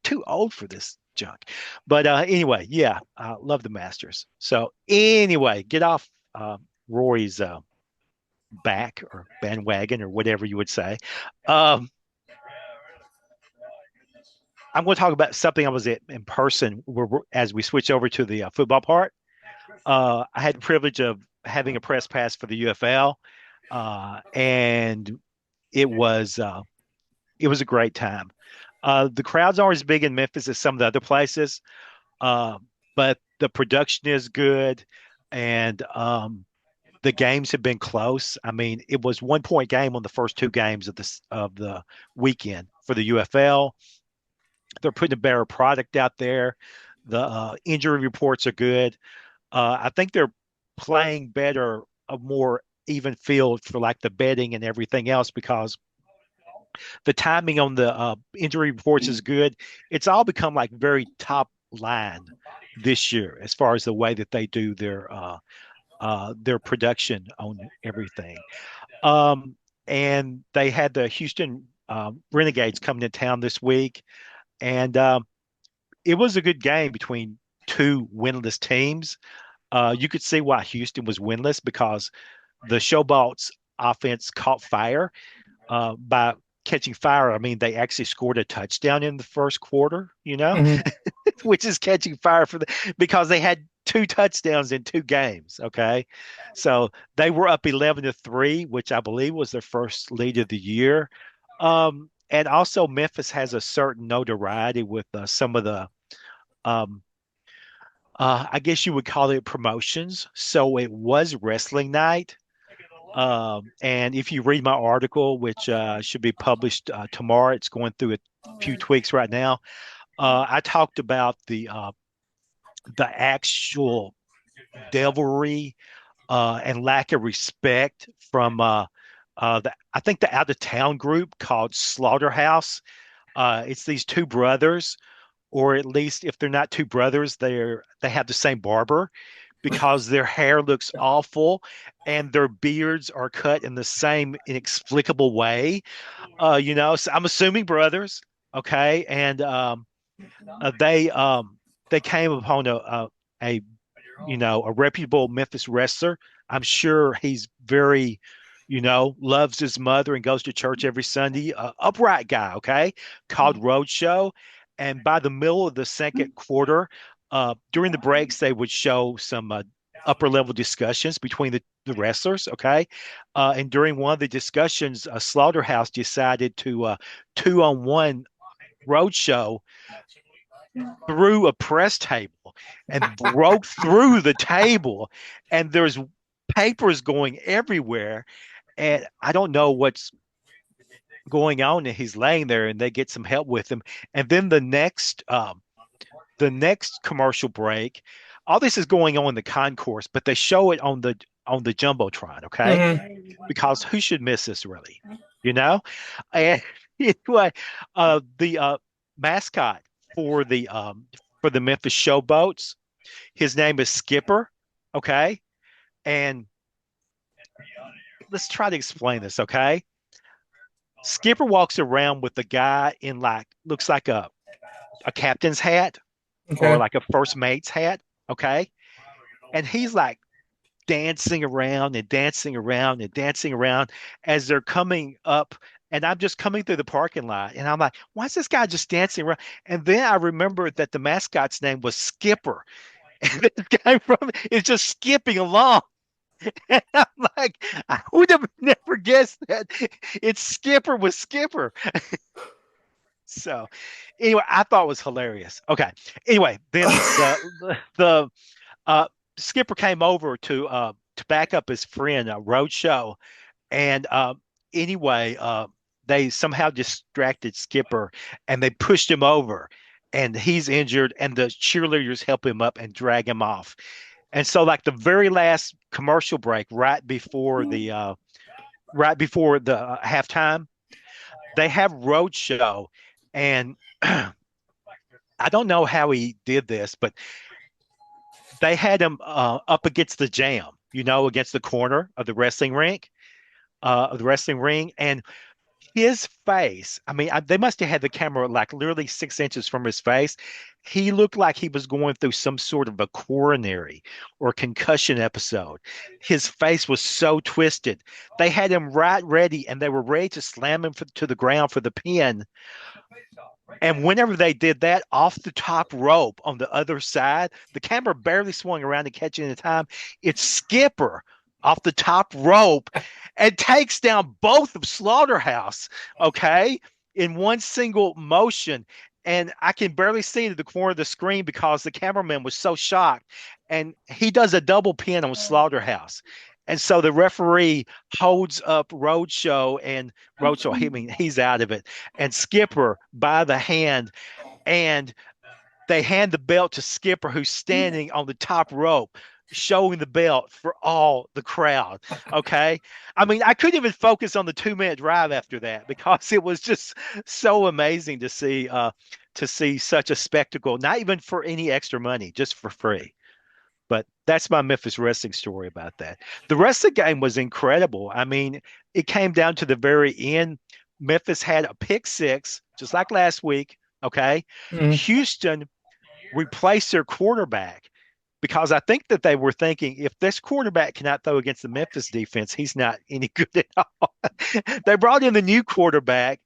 too old for this junk. But anyway, yeah, I love the Masters. So anyway, get off Rory's back or bandwagon or whatever you would say. Um, I'm going to talk about something I was at in person as we switch over to the football part. I had the privilege of having a press pass for the UFL, and it was a great time. The crowds aren't as big in Memphis as some of the other places, but the production is good, and the games have been close. I mean, it was 1 point game on the first two games of the weekend for the UFL. They're putting a better product out there. The injury reports are good. I think they're playing better, a more even field for like the betting and everything else because the timing on the injury reports is good. It's all become like very top line this year as far as the way that they do their production on everything. And they had the Houston Renegades coming to town this week, and it was a good game between two winless teams. You could see why Houston was winless because the Showboats offense caught fire. By catching fire, I mean they actually scored a touchdown in the first quarter, Mhm. which is catching fire because they had two touchdowns in two games. Okay. So they were up 11-3, which I believe was their first lead of the year. And also Memphis has a certain notoriety with some of the um, I guess you would call it promotions. So it was wrestling night. And if you read my article, which should be published tomorrow, it's going through a few tweaks right now. I talked about the actual devilry and lack of respect from I think the out of town group called Slaughterhouse. It's these two brothers, or at least if they're not two brothers, they have the same barber because their hair looks awful and their beards are cut in the same inexplicable way. So I'm assuming brothers, okay, and uh, they um, they came upon a a reputable Memphis wrestler. I'm sure he's very, loves his mother and goes to church every Sunday. Upright guy, okay, called Roadshow. And by the middle of the second quarter, during the breaks, they would show some upper level discussions between the wrestlers, okay. And during one of the discussions, Slaughterhouse decided to 2-on-1 Roadshow through a press table and broke through the table, and there's papers going everywhere, and I don't know what's going on, and he's laying there and they get some help with him. And then the next commercial break, all this is going on in the concourse, but they show it on the jumbotron, okay, Mhm. because who should miss this really, you know and anyway, the mascot for the Memphis Showboats, his name is Skipper, okay, and let's try to explain this, okay. Skipper walks around with a guy in like looks like a captain's hat or Okay. like a first mate's hat, okay, and he's like dancing around and dancing around and dancing around as they're coming up. And I'm just coming through the parking lot and I'm like, why is this guy just dancing around? And then I remember that the mascot's name was Skipper. And this guy from is just skipping along. And I'm like, I would have never guessed that it's Skipper with Skipper. So anyway, I thought it was hilarious. Okay. Anyway, then the uh, Skipper came over to back up his friend Roadshow, and anyway, they somehow distracted Skipper, and they pushed him over, and he's injured, and the cheerleaders help him up and drag him off. And so, like the very last commercial break, right before the halftime, they have Roadshow, and I don't know how he did this, but they had him up against the jam, against the corner of the wrestling ring, and his face. I mean, they must have had the camera like literally 6 inches from his face. He looked like he was going through some sort of a coronary or concussion episode. His face was so twisted. They had him right ready, and they were ready to slam him to the ground for the pin. And whenever they did that off the top rope on the other side, the camera barely swung around to catch it in time. It's Skipper off the top rope and takes down both of Slaughterhouse, okay, in one single motion. And I can barely see to the corner of the screen because the cameraman was so shocked. And he does a double pin on Slaughterhouse. And so the referee holds up Roadshow and Roadshow, I mean, he's out of it. And Skipper by the hand, and they hand the belt to Skipper, who's standing on the top rope, showing the belt for all the crowd. Okay. I mean, I couldn't even focus on the 2 minute drive after that because it was just so amazing to see such a spectacle, not even for any extra money, just for free. But that's my Memphis wrestling story about that. The rest of the game was incredible. I mean, it came down to the very end. Memphis had a pick six, just like last week. Okay. Houston replaced their quarterback because I think that they were thinking if this quarterback cannot throw against the Memphis defense, he's not any good at all. They brought in the new quarterback.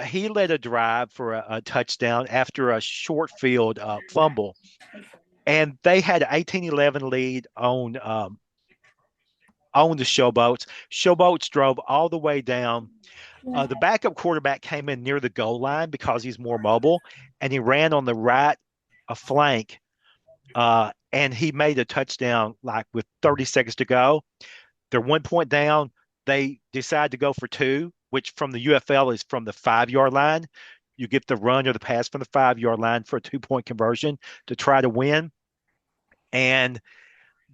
He led a drive for a touchdown after a short field fumble. And they had an 18-11 lead on the Showboats. Showboats drove all the way down. The backup quarterback came in near the goal line because he's more mobile, and he ran on the right flank, and he made a touchdown like with 30 seconds to go. They're 1 point down. They decide to go for two, which from the UFL is from the 5 yard line. You get the run or the pass from the 5 yard line for a 2 point conversion to try to win. And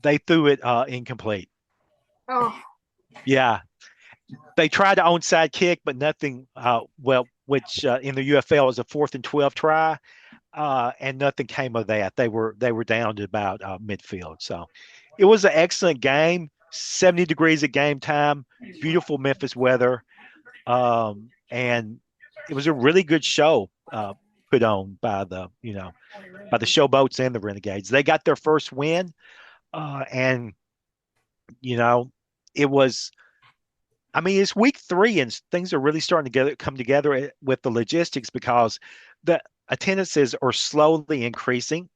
they threw it incomplete. Oh. Yeah. They tried the onside kick, but nothing, which in the UFL is a 4th and 12 try, and nothing came of that. They were down to about midfield. So it was an excellent game, 70 degrees at game time, beautiful Memphis weather. And it was a really good show put on by the Showboats and the Renegades. They got their first win, and it was. I mean, it's week 3, and things are really starting to come together with the logistics because the attendances are slowly increasing.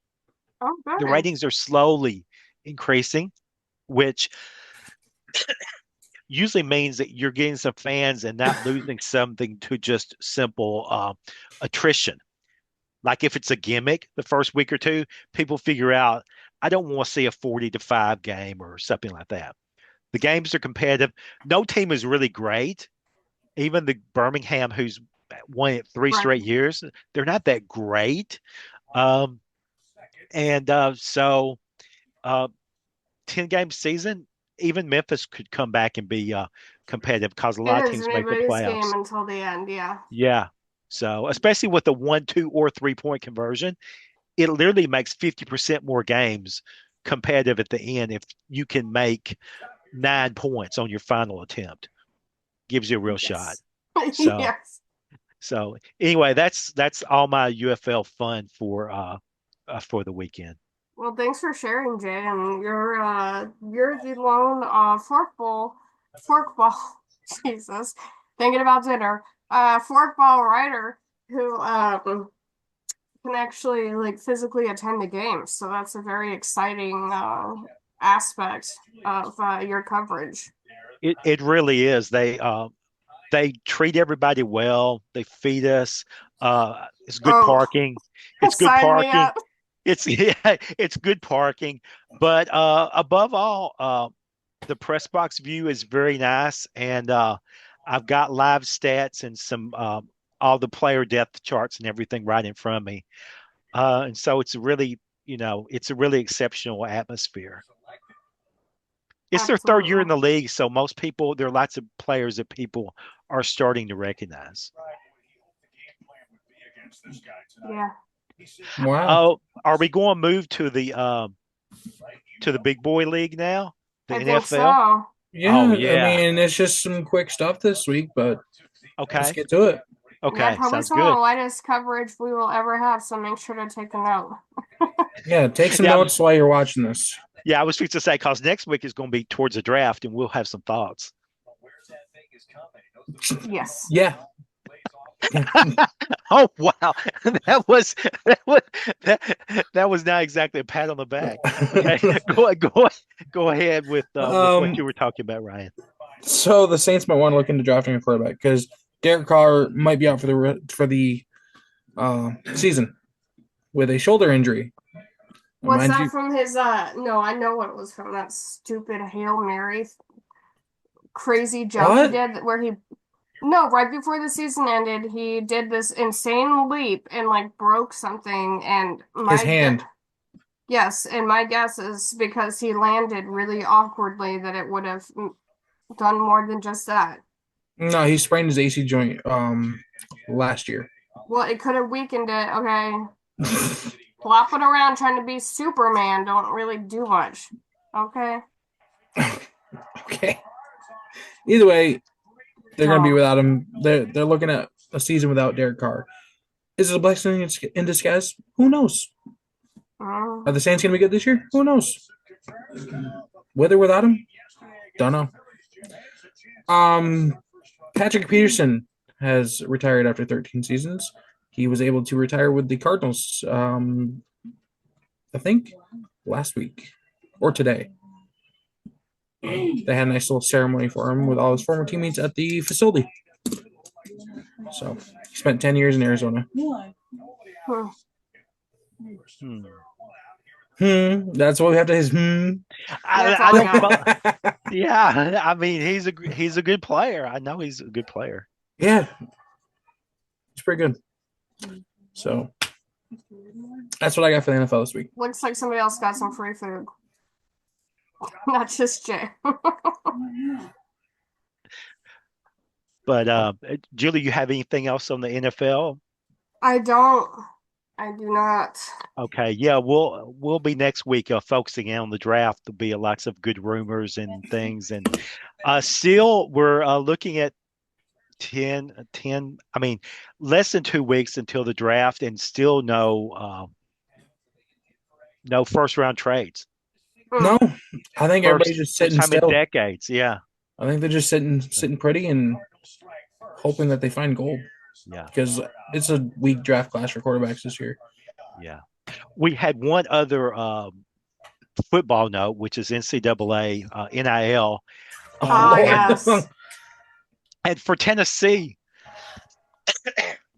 Oh, the ratings are slowly increasing, which usually means that you're getting some fans and not losing something to just simple attrition. Like if it's a gimmick the first week or two, people figure out, I don't want to see a 40-5 game or something like that. The games are competitive. No team is really great. Even the Birmingham, who's won it 3 straight years, they're not that great. So 10-game season, even Memphis could come back and be competitive because a lot of teams make the playoffs. Game until the end, yeah. Yeah. So especially with the 1, 2, or 3 point conversion, it literally makes 50% more games competitive at the end if you can make 9 points on your final attempt. Gives you a real shot. So, yes. So anyway, that's all my UFL fun for the weekend. Well, thanks for sharing, Jay. And you're the lone forkball. Jesus, thinking about dinner. Forkball writer who can actually like physically attend the game. So that's a very exciting aspect of your coverage. It really is. They treat everybody well. They feed us. It's good parking. It's good parking. It's good parking. But above all, the press box view is very nice, and I've got live stats and some all the player depth charts and everything right in front of me. And so it's really, it's a really exceptional atmosphere. It's their third year in the league, so there are lots of players that people are starting to recognize. Yeah. Wow. Are we going to move to the big boy league now? The NFL? Think so. Yeah, I mean, it's just some quick stuff this week, but let's get to it. Okay, sounds good. The lightest coverage we will ever have, so make sure to take a note. Yeah, take some notes while you're watching this. Yeah, I was fixing to say, because next week is going to be towards the draft, and we'll have some thoughts. Yes. Yeah. Oh wow, that was not exactly a pat on the back. Okay. Go ahead with what you were talking about, Ryan. So the Saints might want to look into drafting a quarterback because Derek Carr might be out for the season with a shoulder injury. Was Mind that you, from his no, I know what it was from, that stupid Hail Mary crazy jump he what? did where he no, right before the season ended, he did this insane leap and like broke something and His hand. yes, and my guess is because he landed really awkwardly that it would have done more than just that. No, he sprained his AC joint last year. Well, it could have weakened it, okay? Flopping around trying to be Superman don't really do much. Okay? Okay. Either way, they're going to be No. without him. They're looking at a season without Derek Carr. Is it a blessing in disguise? Who knows? Are the Saints going to be good this year? Who knows? With or without him? Don't know. Patrick Peterson has retired after 13 seasons. He was able to retire with the Cardinals, I think, last week or today. They had a nice little ceremony for him with all his former teammates at the facility. So he spent 10 years in Arizona. That's what we have to his That's all I got. Yeah, I mean he's a good player. I know he's a good player. Yeah. It's pretty good. So that's what I got for the NFL this week. Looks like somebody else got some free food. Not just Jay. But Julie, you have anything else on the NFL? I don't. I do not. Okay, yeah, we'll be next week focusing in on the draft. There'll be lots of good rumors and things, and still we're looking at 10. I mean, less than 2 weeks until the draft, and still no first round trades. No, I think everybody's just sitting first time still. in decades. Yeah, I think they're just sitting pretty and hoping that they find gold. Yeah, because it's a weak draft class for quarterbacks this year. Yeah, we had one other football note, which is NCAA NIL. Yes. And for Tennessee,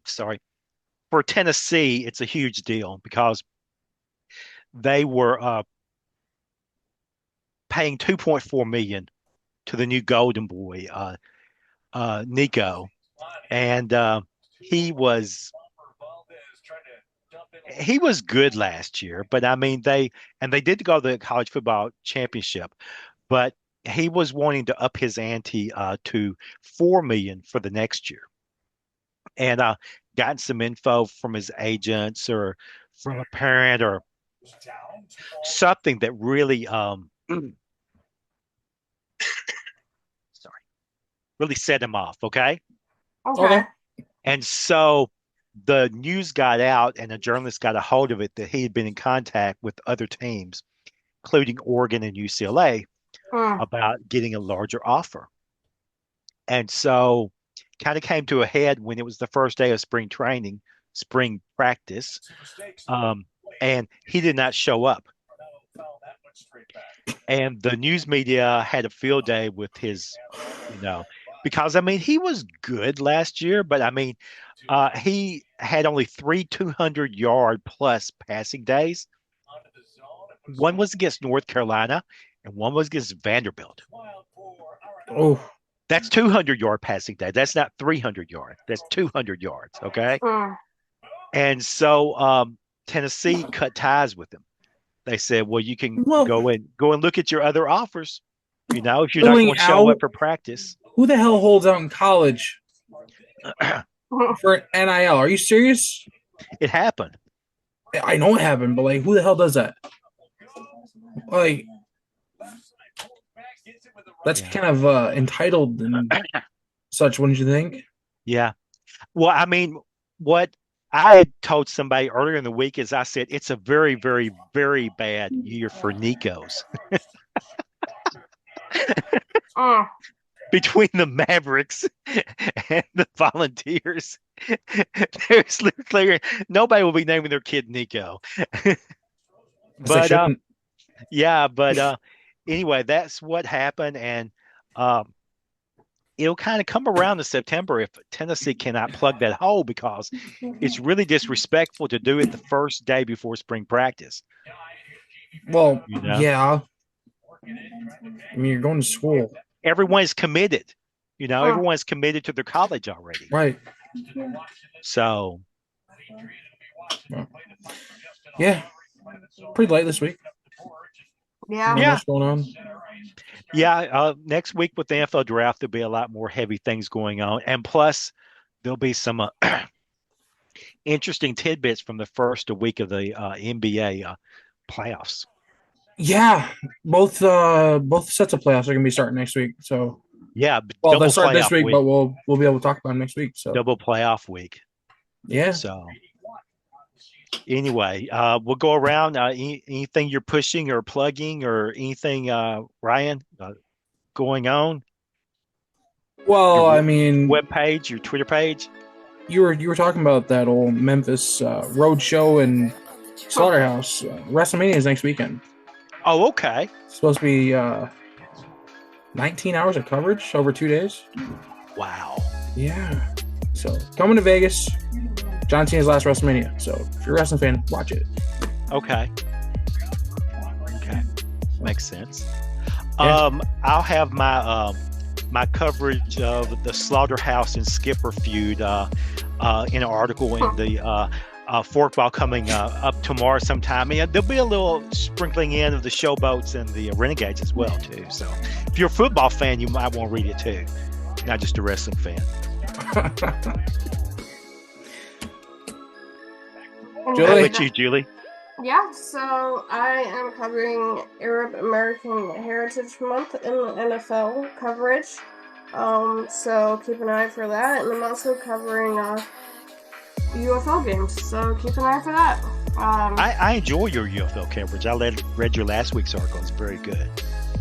sorry, for Tennessee, it's a huge deal because they were paying $2.4 million to the new Golden Boy, Nico, and he was good last year. But I mean, they did go to the college football championship, but he was wanting to up his ante to $4 million for the next year, and gotten some info from his agents or from a parent or something that really sorry, really set him off. Okay. Okay. And so the news got out, and a journalist got a hold of it that he had been in contact with other teams, including Oregon and UCLA, about getting a larger offer. And so kind of came to a head when it was the first day of spring practice, and he did not show up. And the news media had a field day with his, because I mean, he was good last year, but I mean, he had only 3 200-yard plus passing days. One was against North Carolina, and one was against Vanderbilt. Oh, that's 200-yard passing day. That's not 300 yards. That's 200 yards. Okay. And so Tennessee cut ties with him. They said, "Well, you can go and look at your other offers. If you're not going to show up for practice." Who the hell holds out in college for NIL? Are you serious? It happened. I know it happened, but like, who the hell does that? Like, that's kind of entitled and such, wouldn't you think? Yeah. Well, I mean, what I had told somebody earlier in the week is I said it's a very, very, very bad year for Nikos. Between the Mavericks and the Volunteers, there's clear nobody will be naming their kid Nico. But anyway, that's what happened, and it'll kind of come around in September if Tennessee cannot plug that hole, because it's really disrespectful to do it the first day before spring practice. Well, You know? yeah. I mean, you're going to school, Everyone's committed. Huh. Everyone's committed to their college already. right? So Yeah, pretty late this week. Yeah. Not Yeah. much going on. yeah, next week with the NFL draft, there'll be a lot more heavy things going on, and plus there'll be some interesting tidbits from the first week of the NBA playoffs. Yeah, both sets of playoffs are gonna be starting next week. So, Yeah, well, double they start this playoff week, week. but we'll be able to talk about them next week. So, Double playoff week. yeah. So anyway, we'll go around. Anything you're pushing or plugging or anything, Ryan, going on? Well, Your I mean, web page, your Twitter page? you were talking about that old Memphis road show and Slaughterhouse. WrestleMania is next weekend. Oh, okay. It's supposed to be 19 hours of coverage over 2 days. Wow. Yeah. So coming to Vegas, John Cena's last WrestleMania. So if you're a wrestling fan, watch it. Okay. Okay. Makes sense. Yeah. I'll have my my coverage of the Slaughterhouse and Skipper feud in an article in the Forkball coming up tomorrow sometime. And there'll be a little sprinkling in of the Showboats and the Renegades as well too. So if you're a football fan, you might want to read it too, not just a wrestling fan. Julie? How about you, Julie? Yeah, so I am covering Arab American Heritage Month in the NFL coverage. So keep an eye for that. And I'm also covering UFL games, so keep an eye for that. I enjoy your UFL coverage. I read your last week's article. It's very good.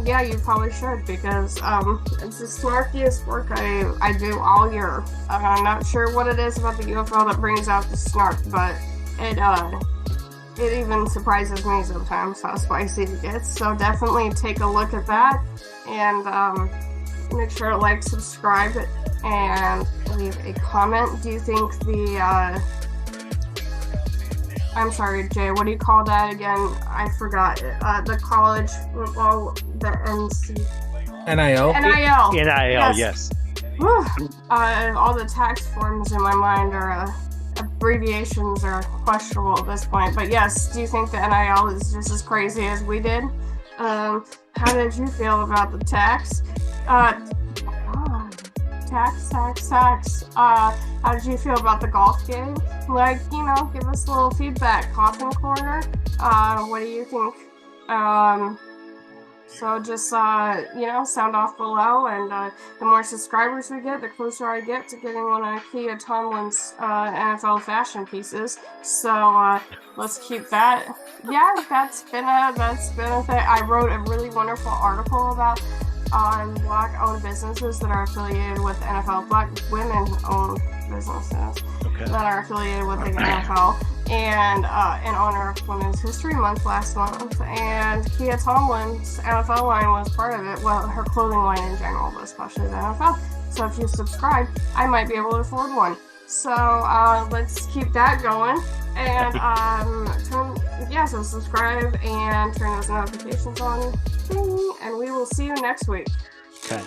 Yeah, you probably should, because it's the snarkiest work I do all year. I'm not sure what it is about the UFL that brings out the snark, but it even surprises me sometimes how spicy it gets. So definitely take a look at that, and make sure to like, subscribe, and leave a comment. Do you think I'm sorry, Jay, what do you call that again? I forgot. The college football, the NC... NIL? NIL. NIL, yes. All the tax forms in my mind are abbreviations are questionable at this point. But yes, do you think the NIL is just as crazy as we did? How did you feel about the tax? Tax. How did you feel about the golf game? Like, give us a little feedback. Coffin Corner. What do you think? So just, sound off below, and the more subscribers we get, the closer I get to getting one of Kia Tomlin's NFL fashion pieces. So let's keep that. Yeah, that's been a thing. I wrote a really wonderful article about Black-owned businesses that are affiliated with the NFL, Black women-owned businesses that are affiliated with the NFL, and in honor of Women's History Month last month. And Kia Tomlin's NFL line was part of it. Well, her clothing line in general, but especially the NFL. So if you subscribe, I might be able to afford one. So let's keep that going. And so subscribe and turn those notifications on. And we will see you next week. Okay.